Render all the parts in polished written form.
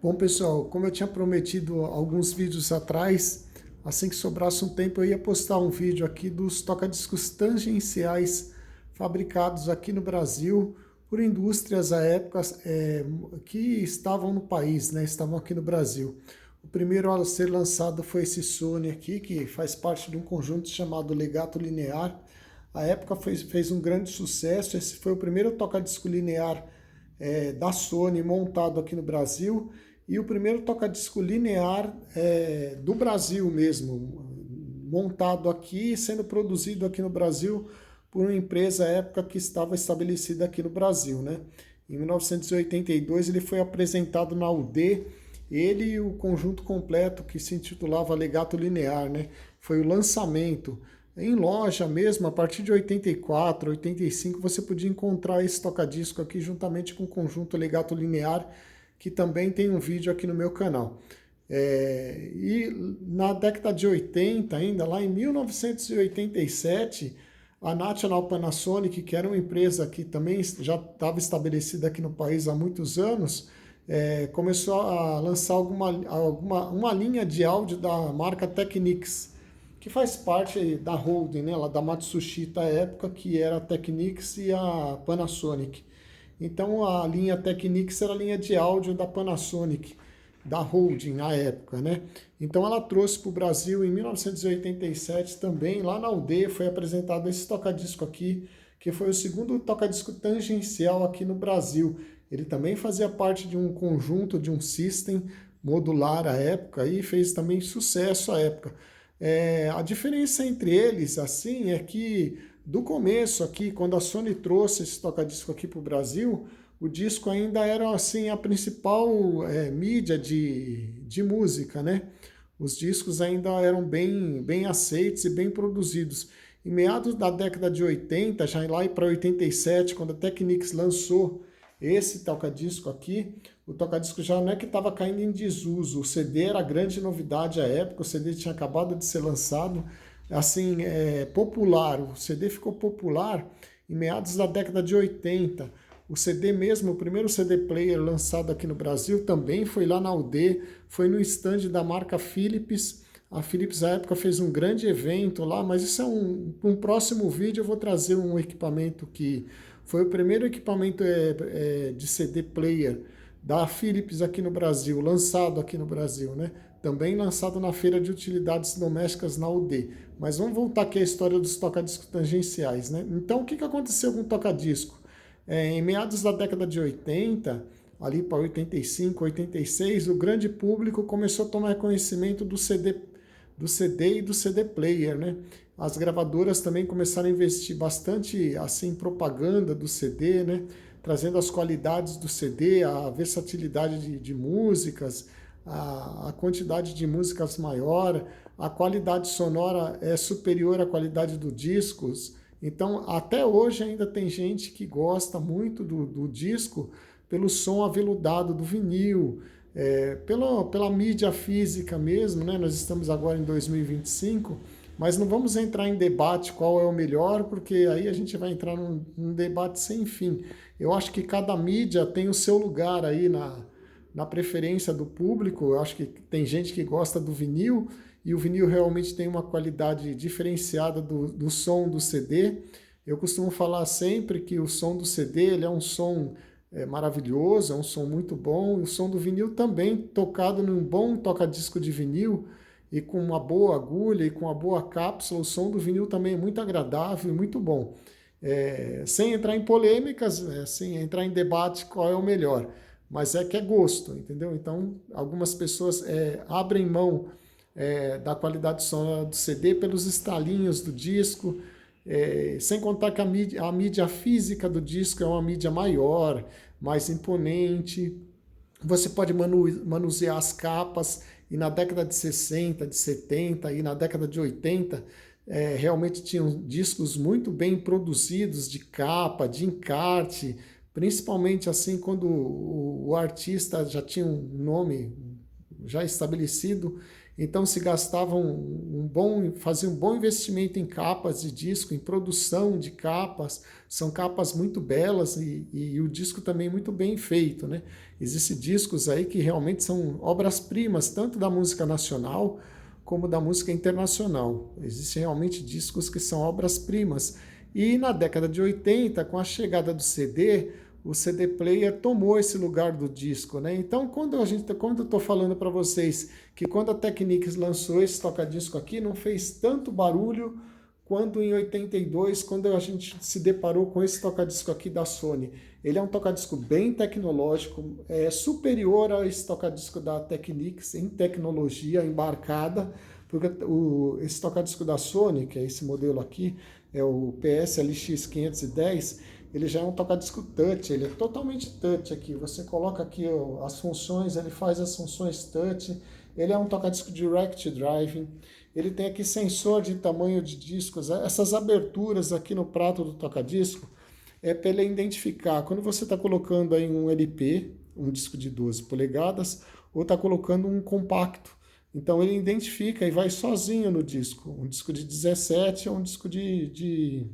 Bom, pessoal, como eu tinha prometido alguns vídeos atrás, assim que sobrasse um tempo eu ia postar um vídeo aqui dos toca-discos tangenciais fabricados aqui no Brasil por indústrias à época que estavam no país, né? Estavam aqui no Brasil. O primeiro a ser lançado foi esse Sony aqui, que faz parte de um conjunto chamado Legato Linear. A época fez um grande sucesso. Esse foi o primeiro toca-disco linear da Sony montado aqui no Brasil e o primeiro toca-disco linear do Brasil mesmo, montado aqui, sendo produzido aqui no Brasil por uma empresa à época que estava estabelecida aqui no Brasil, né? Em 1982 ele foi apresentado na UD, ele e o conjunto completo que se intitulava Legato Linear, né? Foi o lançamento. Em loja mesmo, a partir de 84, 85, você podia encontrar esse toca-disco aqui juntamente com o conjunto Legato Linear, que também tem um vídeo aqui no meu canal. E na década de 80, ainda lá em 1987, a National Panasonic, que era uma empresa que também já estava estabelecida aqui no país há muitos anos, começou a lançar uma linha de áudio da marca Technics, que faz parte da holding, né, lá da Matsushita à época, que era a Technics e a Panasonic. Então a linha Technics era a linha de áudio da Panasonic, da holding à época, né? Então ela trouxe para o Brasil em 1987 também, lá na UD, foi apresentado esse toca-disco aqui, que foi o segundo toca-disco tangencial aqui no Brasil. Ele também fazia parte de um conjunto, de um system modular à época e fez também sucesso à época. A diferença entre eles, assim, é que do começo aqui, quando a Sony trouxe esse toca-disco aqui para o Brasil, o disco ainda era assim a principal mídia de música, né? Os discos ainda eram bem aceitos e bem produzidos. Em meados da década de 80, já lá para 87, quando a Technics lançou esse toca-disco aqui, o toca-disco já não é que estava caindo em desuso, o CD era a grande novidade à época, o CD tinha acabado de ser lançado, assim, popular, o CD ficou popular em meados da década de 80. O CD mesmo, o primeiro CD player lançado aqui no Brasil também foi lá na UD, foi no stand da marca Philips. A Philips à época fez um grande evento lá, mas isso é um próximo vídeo eu vou trazer um equipamento que foi o primeiro equipamento de CD player da Philips aqui no Brasil, lançado aqui no Brasil, né? Também lançado na Feira de Utilidades Domésticas na UD. Mas vamos voltar aqui à história dos toca-discos tangenciais, né? Então, o que aconteceu com o toca-disco? Em meados da década de 80, ali para 85, 86, o grande público começou a tomar conhecimento do CD e do CD player, né? As gravadoras também começaram a investir bastante assim em propaganda do CD, né? Trazendo as qualidades do CD, a versatilidade de músicas, a quantidade de músicas maior, a qualidade sonora é superior à qualidade dos discos. Então, até hoje ainda tem gente que gosta muito do disco pelo som aveludado do vinil, pela mídia física mesmo, né? Nós estamos agora em 2025, mas não vamos entrar em debate qual é o melhor, porque aí a gente vai entrar num debate sem fim. Eu acho que cada mídia tem o seu lugar aí na preferência do público. Eu acho que tem gente que gosta do vinil, e o vinil realmente tem uma qualidade diferenciada do som do CD. Eu costumo falar sempre que o som do CD ele é um som maravilhoso, é um som muito bom, e o som do vinil também, tocado num bom toca-disco de vinil, e com uma boa agulha e com uma boa cápsula, o som do vinil também é muito agradável e muito bom. Sem entrar em polêmicas, sem entrar em debate qual é o melhor, mas é que é gosto, entendeu? Então, algumas pessoas abrem mão da qualidade sonora do CD pelos estalinhos do disco, sem contar que a mídia física do disco é uma mídia maior, mais imponente. Você pode manusear as capas, e na década de 60, de 70 e na década de 80, realmente tinham discos muito bem produzidos de capa, de encarte, principalmente assim quando o artista já tinha um nome já estabelecido. Então se gastava fazia um bom investimento em capas de disco, em produção de capas. São capas muito belas e o disco também muito bem feito, né? Existem discos aí que realmente são obras-primas, tanto da música nacional como da música internacional. Existem realmente discos que são obras-primas. E na década de 80, com a chegada do CD, o CD player tomou esse lugar do disco, né? Então, quando eu estou falando para vocês que quando a Technics lançou esse toca-disco aqui, não fez tanto barulho quando em 82, quando a gente se deparou com esse toca-disco aqui da Sony. Ele é um toca-disco bem tecnológico, superior a esse toca-disco da Technics em tecnologia embarcada, porque esse toca-disco da Sony, que é esse modelo aqui, é o PSLX510, ele já é um toca-disco touch, ele é totalmente touch aqui. Você coloca aqui as funções, ele faz as funções touch, ele é um toca-disco direct driving, ele tem aqui sensor de tamanho de discos, essas aberturas aqui no prato do toca-disco, para ele identificar quando você está colocando aí um LP, um disco de 12 polegadas, ou está colocando um compacto. Então ele identifica e vai sozinho no disco, um disco de 17 ou um disco de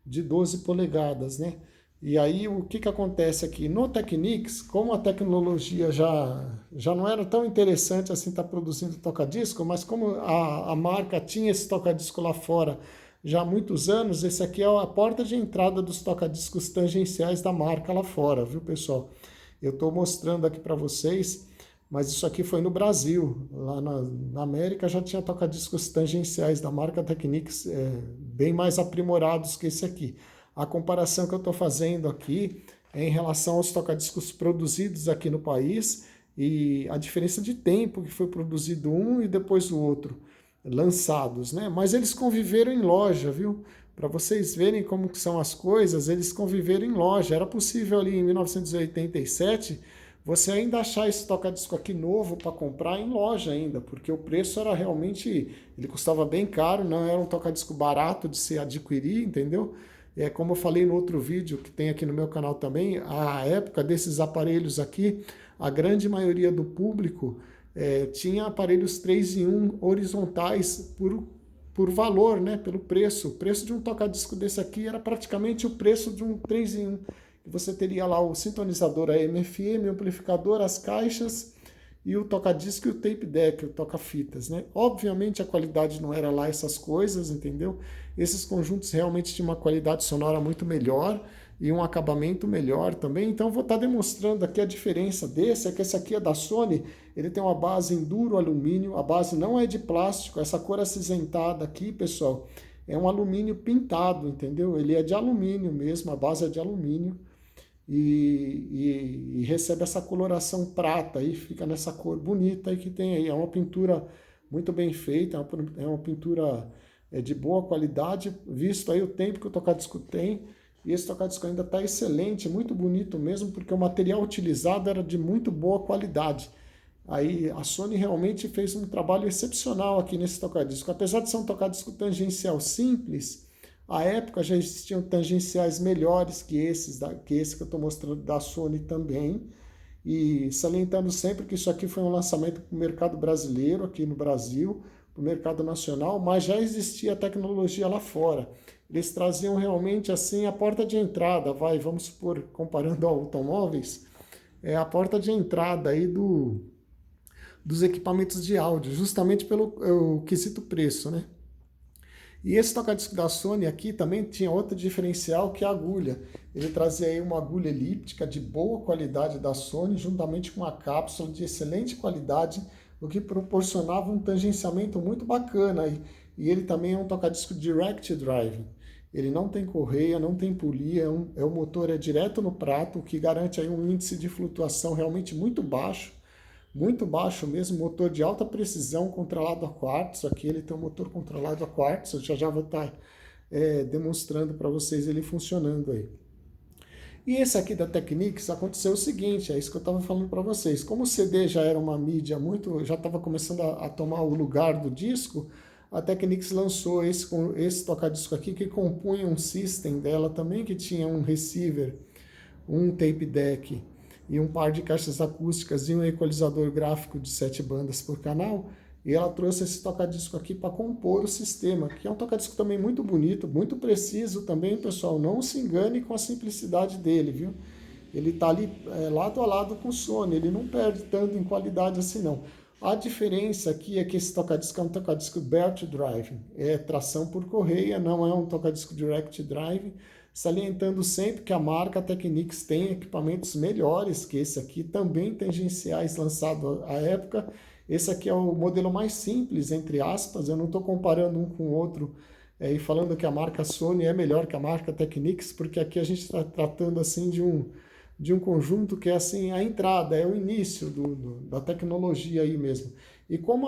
12 polegadas, né? E aí o que acontece aqui? No Technics, como a tecnologia já não era tão interessante assim estar produzindo toca-disco, mas como a marca tinha esse toca-disco lá fora já há muitos anos, esse aqui é a porta de entrada dos toca-discos tangenciais da marca lá fora, viu, pessoal? Eu estou mostrando aqui para vocês, mas isso aqui foi no Brasil. Lá na América já tinha toca-discos tangenciais da marca Technics, bem mais aprimorados que esse aqui. A comparação que eu estou fazendo aqui é em relação aos toca-discos produzidos aqui no país e a diferença de tempo que foi produzido um e depois o outro, lançados, né? Mas eles conviveram em loja, viu? Para vocês verem como que são as coisas, eles conviveram em loja. Era possível ali em 1987 você ainda achar esse toca-disco aqui novo para comprar em loja ainda, porque o preço era realmente, ele custava bem caro, não era um toca-disco barato de se adquirir, entendeu? Como eu falei no outro vídeo que tem aqui no meu canal também, a época desses aparelhos aqui, a grande maioria do público tinha aparelhos 3 em 1 horizontais por valor, né, pelo preço. O preço de um toca-disco desse aqui era praticamente o preço de um 3 em 1. Você teria lá o sintonizador AM/FM, o amplificador, as caixas e o toca-disco e o tape deck, o toca-fitas, né? Obviamente a qualidade não era lá essas coisas, entendeu? Esses conjuntos realmente tinham uma qualidade sonora muito melhor e um acabamento melhor também. Então vou estar demonstrando aqui a diferença desse, é que esse aqui é da Sony, ele tem uma base em duro alumínio, a base não é de plástico, essa cor acinzentada aqui, pessoal, é um alumínio pintado, entendeu? Ele é de alumínio mesmo, a base é de alumínio. E recebe essa coloração prata aí, fica nessa cor bonita aí que tem aí. É uma pintura muito bem feita, é uma pintura de boa qualidade, visto aí o tempo que o toca-disco tem. E esse toca-disco ainda está excelente, muito bonito mesmo, porque o material utilizado era de muito boa qualidade. Aí a Sony realmente fez um trabalho excepcional aqui nesse toca-disco. Apesar de ser um toca-disco tangencial simples, à época já existiam tangenciais melhores que esse que eu estou mostrando da Sony também. E salientando sempre que isso aqui foi um lançamento para o mercado brasileiro, aqui no Brasil, para o mercado nacional, mas já existia tecnologia lá fora. Eles traziam realmente assim a porta de entrada, vamos supor, comparando a automóveis, é a porta de entrada aí dos equipamentos de áudio, justamente pelo o quesito preço, né? E esse toca-disco da Sony aqui também tinha outro diferencial, que é a agulha. Ele trazia aí uma agulha elíptica de boa qualidade da Sony, juntamente com uma cápsula de excelente qualidade, o que proporcionava um tangenciamento muito bacana. E ele também é um toca-disco direct driving. Ele não tem correia, não tem polia, o motor é direto no prato, o que garante aí um índice de flutuação realmente muito baixo mesmo, motor de alta precisão controlado a quartzo. Aqui ele tem um motor controlado a quartzo, eu já vou estar demonstrando para vocês ele funcionando aí. E esse aqui da Technics aconteceu o seguinte, é isso que eu estava falando para vocês, como o CD já era uma mídia já estava começando a tomar o lugar do disco, a Technics lançou esse toca-disco aqui que compunha um system dela também, que tinha um receiver, um tape deck, e um par de caixas acústicas e um equalizador gráfico de 7 bandas por canal. e ela trouxe esse toca-disco aqui para compor o sistema, que é um toca-disco também muito bonito, muito preciso também, pessoal. Não se engane com a simplicidade dele, viu? Ele está ali lado a lado com o Sony, ele não perde tanto em qualidade assim não. A diferença aqui é que esse toca-disco é um toca-disco belt drive, é tração por correia, não é um toca-disco direct drive, salientando sempre que a marca Technics tem equipamentos melhores que esse aqui, também tangenciais lançado à época. Esse aqui é o modelo mais simples, entre aspas, eu não estou comparando um com o outro e falando que a marca Sony é melhor que a marca Technics, porque aqui a gente está tratando assim de um conjunto que é assim a entrada, é o início da tecnologia aí mesmo. E como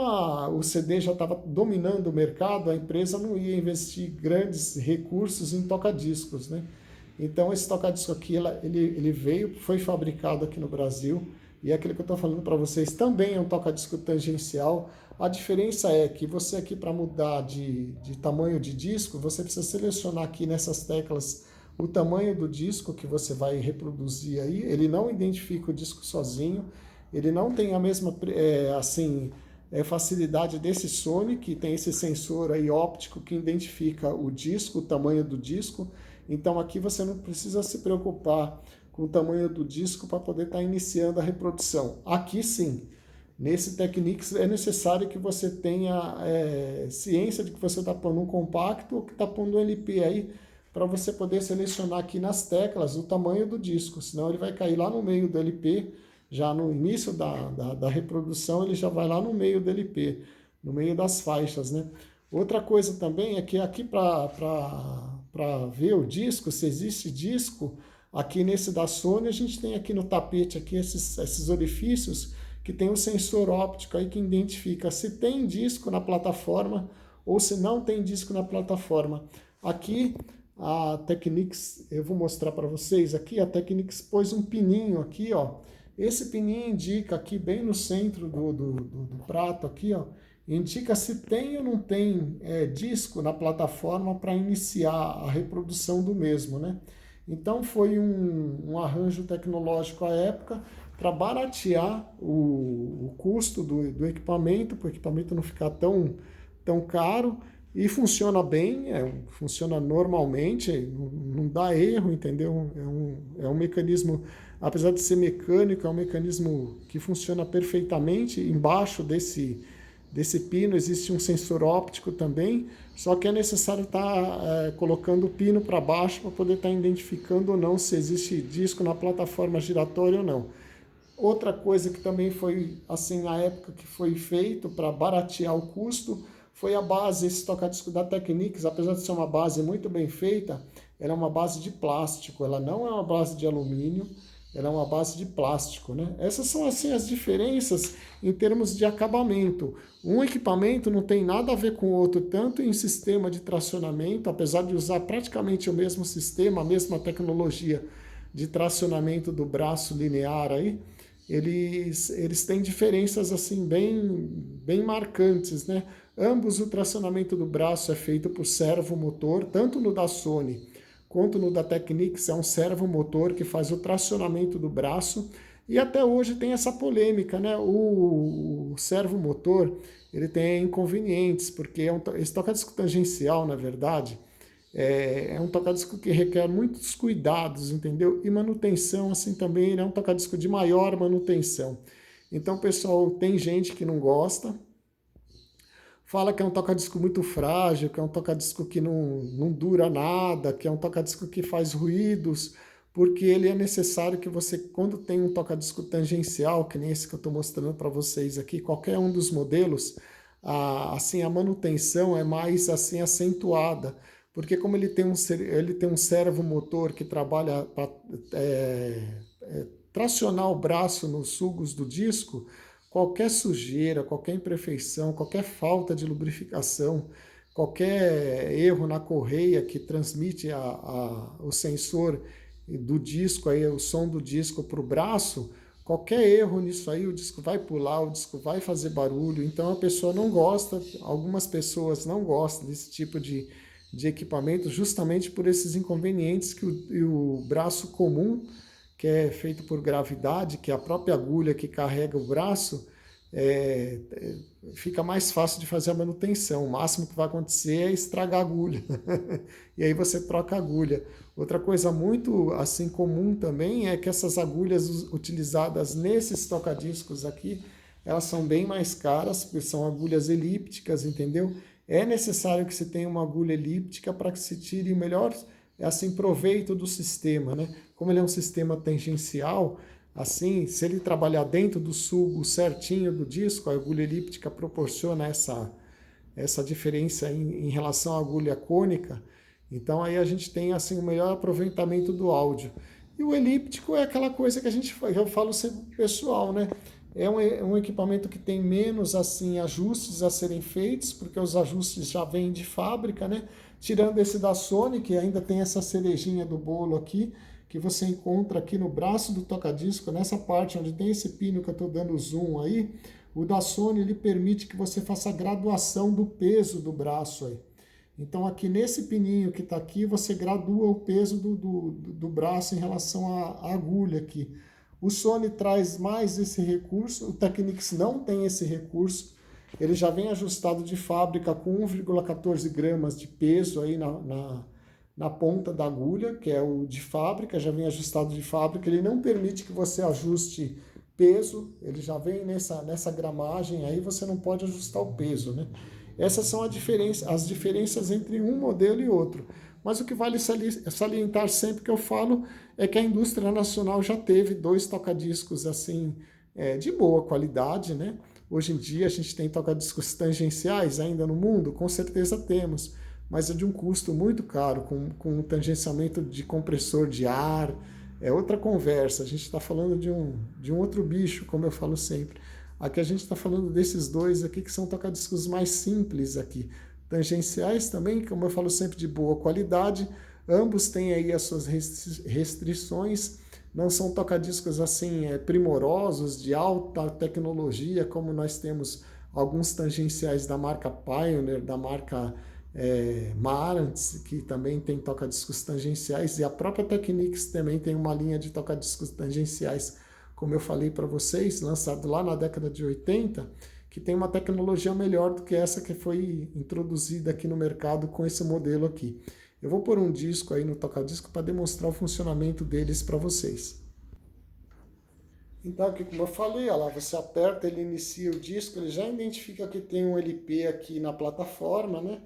o CD já estava dominando o mercado, a empresa não ia investir grandes recursos em toca-discos, né? Então esse toca-disco aqui, ele veio, foi fabricado aqui no Brasil, e é aquilo que eu estou falando para vocês, também é um toca-disco tangencial. A diferença é que você aqui, para mudar de tamanho de disco, você precisa selecionar aqui nessas teclas o tamanho do disco que você vai reproduzir aí. Ele não identifica o disco sozinho, ele não tem a mesma facilidade desse Sony, que tem esse sensor aí óptico que identifica o disco, o tamanho do disco. Então aqui você não precisa se preocupar com o tamanho do disco para poder estar iniciando a reprodução. Aqui sim, nesse Technics é necessário que você tenha ciência de que você está pondo um compacto ou que está pondo um LP aí, para você poder selecionar aqui nas teclas o tamanho do disco, senão ele vai cair lá no meio do LP, já no início da reprodução ele já vai lá no meio do LP, no meio das faixas, né? Outra coisa também é que aqui para ver o disco, se existe disco, aqui nesse da Sony a gente tem aqui no tapete aqui esses orifícios que tem um sensor óptico aí que identifica se tem disco na plataforma ou se não tem disco na plataforma. Aqui a Technics, eu vou mostrar para vocês aqui, a Technics pôs um pininho aqui, ó. Esse pininho indica aqui bem no centro do prato aqui, ó, indica se tem ou não tem disco na plataforma para iniciar a reprodução do mesmo, né? Então foi um arranjo tecnológico à época para baratear o custo do equipamento, para o equipamento não ficar tão caro, e funciona bem, funciona normalmente, não dá erro, entendeu? É um mecanismo, apesar de ser mecânico, é um mecanismo que funciona perfeitamente. Embaixo desse pino existe um sensor óptico também, só que é necessário estar colocando o pino para baixo para poder estar identificando ou não se existe disco na plataforma giratória ou não. Outra coisa que também foi assim na época que foi feito para baratear o custo foi a base, esse toca-disco da Technics, apesar de ser uma base muito bem feita, ela é uma base de plástico, ela não é uma base de alumínio, ela é uma base de plástico, né? Essas são assim as diferenças em termos de acabamento. Um equipamento não tem nada a ver com o outro, tanto em sistema de tracionamento, apesar de usar praticamente o mesmo sistema, a mesma tecnologia de tracionamento do braço linear aí, eles têm diferenças assim bem marcantes, né? Ambos o tracionamento do braço é feito por servomotor, tanto no da Sony quanto no da Technics é um servomotor que faz o tracionamento do braço, e até hoje tem essa polêmica, né? O servomotor, ele tem inconvenientes, porque esse toca-disco tangencial, na verdade, é um toca-disco que requer muitos cuidados, entendeu? E manutenção, assim, também, ele é um toca-disco de maior manutenção. Então, pessoal, tem gente que não gosta, fala que é um toca-disco muito frágil, que é um toca-disco que não dura nada, que é um toca-disco que faz ruídos, porque ele é necessário que você, quando tem um toca-disco tangencial, que nem esse que eu estou mostrando para vocês aqui, qualquer um dos modelos, a manutenção é mais assim acentuada, porque como ele tem um servomotor que trabalha para tracionar o braço nos sugos do disco, qualquer sujeira, qualquer imperfeição, qualquer falta de lubrificação, qualquer erro na correia que transmite o sensor do disco, aí, o som do disco para o braço, qualquer erro nisso aí, o disco vai pular, o disco vai fazer barulho. Então a pessoa não gosta, algumas pessoas não gostam desse tipo de equipamento, justamente por esses inconvenientes que o braço comum, que é feito por gravidade, que é a própria agulha que carrega o braço, fica mais fácil de fazer a manutenção. O máximo que vai acontecer é estragar a agulha. E aí você troca a agulha. Outra coisa muito assim comum também é que essas agulhas utilizadas nesses tocadiscos aqui, elas são bem mais caras, porque são agulhas elípticas, entendeu? É necessário que você tenha uma agulha elíptica para que se tire o melhor assim, proveito do sistema, né? Como ele é um sistema tangencial, assim, se ele trabalhar dentro do sugo certinho do disco, a agulha elíptica proporciona essa diferença em relação à agulha cônica. Então aí a gente tem assim o melhor aproveitamento do áudio. E o elíptico é aquela coisa que eu falo sempre pro pessoal, né? É um equipamento que tem menos assim ajustes a serem feitos, porque os ajustes já vêm de fábrica, né? Tirando esse da Sony, que ainda tem essa cerejinha do bolo aqui, que você encontra aqui no braço do toca-disco, nessa parte onde tem esse pino que eu estou dando zoom aí, o da Sony ele permite que você faça a graduação do peso do braço aí. Então aqui nesse pininho que está aqui, você gradua o peso do braço em relação à agulha aqui. O Sony traz mais esse recurso, o Technics não tem esse recurso, ele já vem ajustado de fábrica com 1,14 gramas de peso aí na ponta da agulha, que é o de fábrica, já vem ajustado de fábrica, ele não permite que você ajuste peso, ele já vem nessa gramagem, aí você não pode ajustar o peso, né? Essas são as diferenças entre um modelo e outro. Mas o que vale salientar sempre que eu falo é que a indústria nacional já teve 2 tocadiscos assim, de boa qualidade, né? Hoje em dia a gente tem tocadiscos tangenciais ainda no mundo? Com certeza temos, mas é de um custo muito caro, com um tangenciamento de compressor de ar, é outra conversa, a gente está falando de um outro bicho, como eu falo sempre. Aqui a gente está falando desses 2 aqui que são tocadiscos mais simples aqui. Tangenciais também, como eu falo sempre, de boa qualidade, ambos têm aí as suas restrições, não são tocadiscos assim primorosos, de alta tecnologia, como nós temos alguns tangenciais da marca Pioneer, da marca Marantz, que também tem tocadiscos tangenciais, e a própria Technics também tem uma linha de tocadiscos tangenciais, como eu falei para vocês, lançado lá na década de 80, que tem uma tecnologia melhor do que essa que foi introduzida aqui no mercado com esse modelo aqui. Eu vou pôr um disco aí no tocadisco para demonstrar o funcionamento deles para vocês. Então, aqui como eu falei, olha lá, você aperta, ele inicia o disco, ele já identifica que tem um LP aqui na plataforma, né?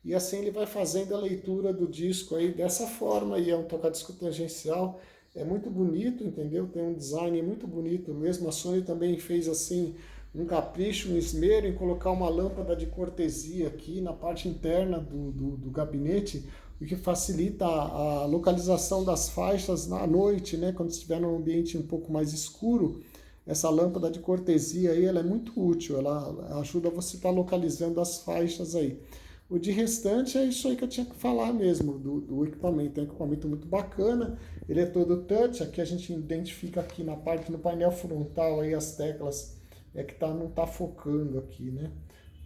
E assim ele vai fazendo a leitura do disco aí dessa forma, e é um tocadisco tangencial, é muito bonito, entendeu? Tem um design muito bonito mesmo. A Sony também fez assim um capricho, um esmero em colocar uma lâmpada de cortesia aqui na parte interna do gabinete, o que facilita a localização das faixas na noite, né? Quando estiver num ambiente um pouco mais escuro, essa lâmpada de cortesia aí, ela é muito útil, ela ajuda você a estar localizando as faixas aí. O de restante é isso aí que eu tinha que falar mesmo, do equipamento. É um equipamento muito bacana, ele é todo touch, aqui a gente identifica aqui na parte, no painel frontal aí as teclas, que não está focando aqui, né?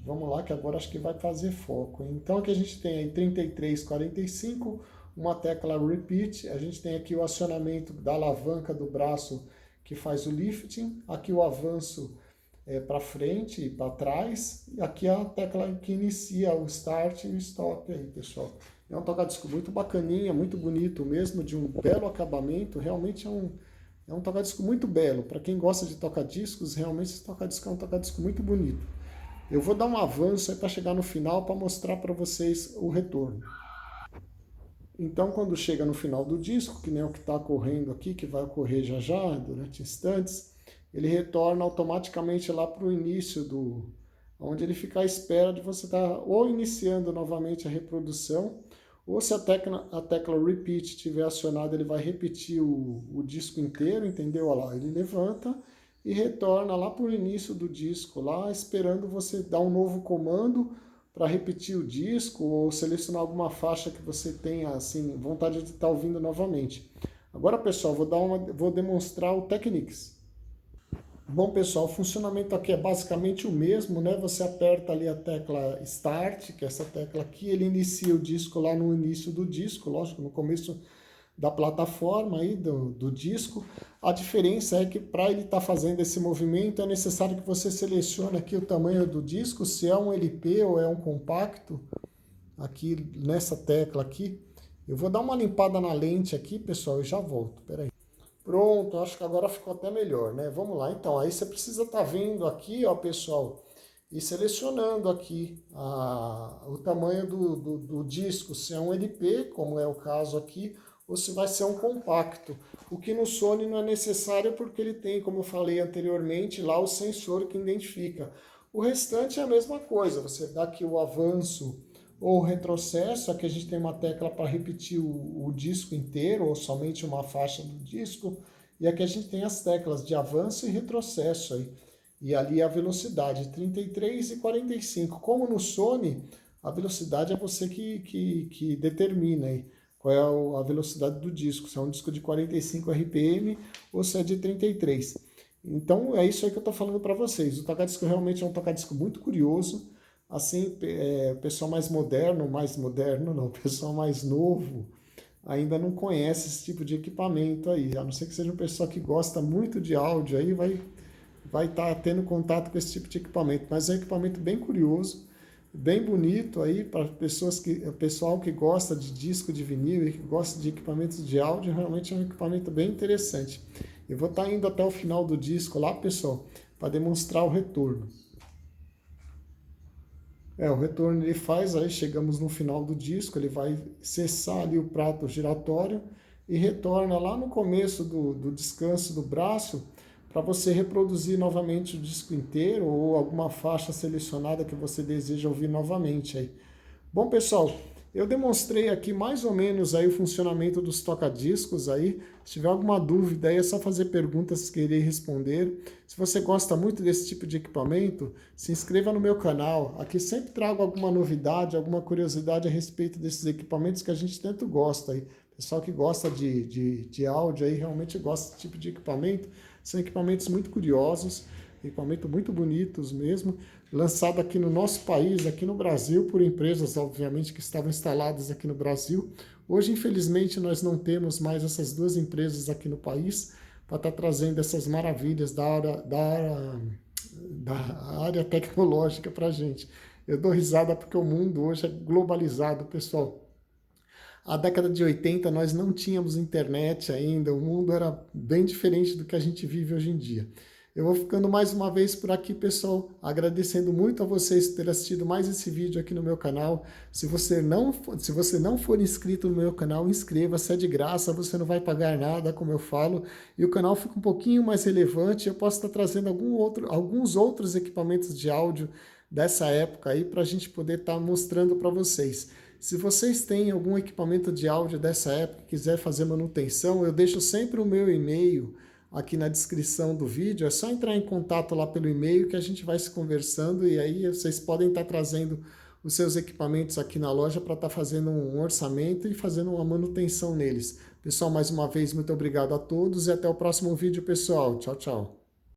Vamos lá que agora acho que vai fazer foco. Então aqui a gente tem aí 33, 45, uma tecla repeat, a gente tem aqui o acionamento da alavanca do braço que faz o lifting, aqui o avanço para frente e para trás, e aqui a tecla que inicia o start e o stop aí, pessoal. É um tocadisco muito bacaninha, muito bonito mesmo, de um belo acabamento, realmente é um tocadisco muito belo. Para quem gosta de tocadiscos, realmente esse tocadisco é um tocadisco muito bonito. Eu vou dar um avanço aí para chegar no final para mostrar para vocês o retorno. Então, quando chega no final do disco, que nem o que está ocorrendo aqui, que vai ocorrer já já, durante instantes, ele retorna automaticamente lá para o início onde ele fica à espera de você estar ou iniciando novamente a reprodução, ou se a tecla repeat estiver acionada, ele vai repetir o disco inteiro, entendeu? Olha lá, ele levanta e retorna lá para o início do disco, lá esperando você dar um novo comando para repetir o disco ou selecionar alguma faixa que você tenha assim, vontade de estar ouvindo novamente. Agora, pessoal, vou demonstrar o Technics. Bom, pessoal, o funcionamento aqui é basicamente o mesmo, né? Você aperta ali a tecla Start, que é essa tecla aqui, ele inicia o disco lá no início do disco, lógico, no começo da plataforma aí, do disco. A diferença é que para ele estar fazendo esse movimento é necessário que você selecione aqui o tamanho do disco, se é um LP ou é um compacto, aqui nessa tecla aqui. Eu vou dar uma limpada na lente aqui, pessoal, e já volto, peraí. Pronto, acho que agora ficou até melhor, né? Vamos lá, então, aí você precisa estar vendo aqui, ó, pessoal, e selecionando aqui o tamanho do disco, se é um LP, como é o caso aqui, ou se vai ser um compacto. O que no Sony não é necessário porque ele tem, como eu falei anteriormente, lá o sensor que identifica. O restante é a mesma coisa, você dá aqui o avanço ou retrocesso, aqui a gente tem uma tecla para repetir o disco inteiro ou somente uma faixa do disco, e aqui a gente tem as teclas de avanço e retrocesso aí. E ali a velocidade, 33 e 45. Como no Sony, a velocidade é você que determina aí qual é a velocidade do disco, se é um disco de 45 RPM ou se é de 33. Então é isso aí que eu estou falando para vocês. O tocadisco realmente é um tocadisco muito curioso. Assim, pessoal mais moderno não, pessoal mais novo, ainda não conhece esse tipo de equipamento aí. A não ser que seja um pessoal que gosta muito de áudio, aí vai estar tendo contato com esse tipo de equipamento. Mas é um equipamento bem curioso, bem bonito aí para pessoal que gosta de disco de vinil e que gosta de equipamentos de áudio, realmente é um equipamento bem interessante. Eu vou estar indo até o final do disco lá, pessoal, para demonstrar o retorno. O retorno ele faz, aí chegamos no final do disco, ele vai cessar ali o prato giratório e retorna lá no começo do descanso do braço para você reproduzir novamente o disco inteiro ou alguma faixa selecionada que você deseja ouvir novamente aí. Bom, pessoal, eu demonstrei aqui mais ou menos aí o funcionamento dos toca-discos aí. Se tiver alguma dúvida aí é só fazer perguntas que irei responder. Se você gosta muito desse tipo de equipamento, se inscreva no meu canal. Aqui sempre trago alguma novidade, alguma curiosidade a respeito desses equipamentos que a gente tanto gosta aí. Pessoal que gosta de áudio aí realmente gosta desse tipo de equipamento. São equipamentos muito curiosos, equipamentos muito bonitos mesmo, lançado aqui no nosso país, aqui no Brasil, por empresas, obviamente, que estavam instaladas aqui no Brasil. Hoje, infelizmente, nós não temos mais essas duas empresas aqui no país para estar trazendo essas maravilhas da área tecnológica para a gente. Eu dou risada porque o mundo hoje é globalizado, pessoal. A década de 80 nós não tínhamos internet ainda, o mundo era bem diferente do que a gente vive hoje em dia. Eu vou ficando mais uma vez por aqui, pessoal, agradecendo muito a vocês por terem assistido mais esse vídeo aqui no meu canal. Se você não for inscrito no meu canal, inscreva-se, é de graça, você não vai pagar nada, como eu falo, e o canal fica um pouquinho mais relevante, eu posso estar trazendo alguns outros equipamentos de áudio dessa época aí, para a gente poder estar mostrando para vocês. Se vocês têm algum equipamento de áudio dessa época e quiser fazer manutenção, eu deixo sempre o meu e-mail aqui na descrição do vídeo. É só entrar em contato lá pelo e-mail que a gente vai se conversando e aí vocês podem estar trazendo os seus equipamentos aqui na loja para estar fazendo um orçamento e fazendo uma manutenção neles. Pessoal, mais uma vez, muito obrigado a todos e até o próximo vídeo, pessoal. Tchau, tchau.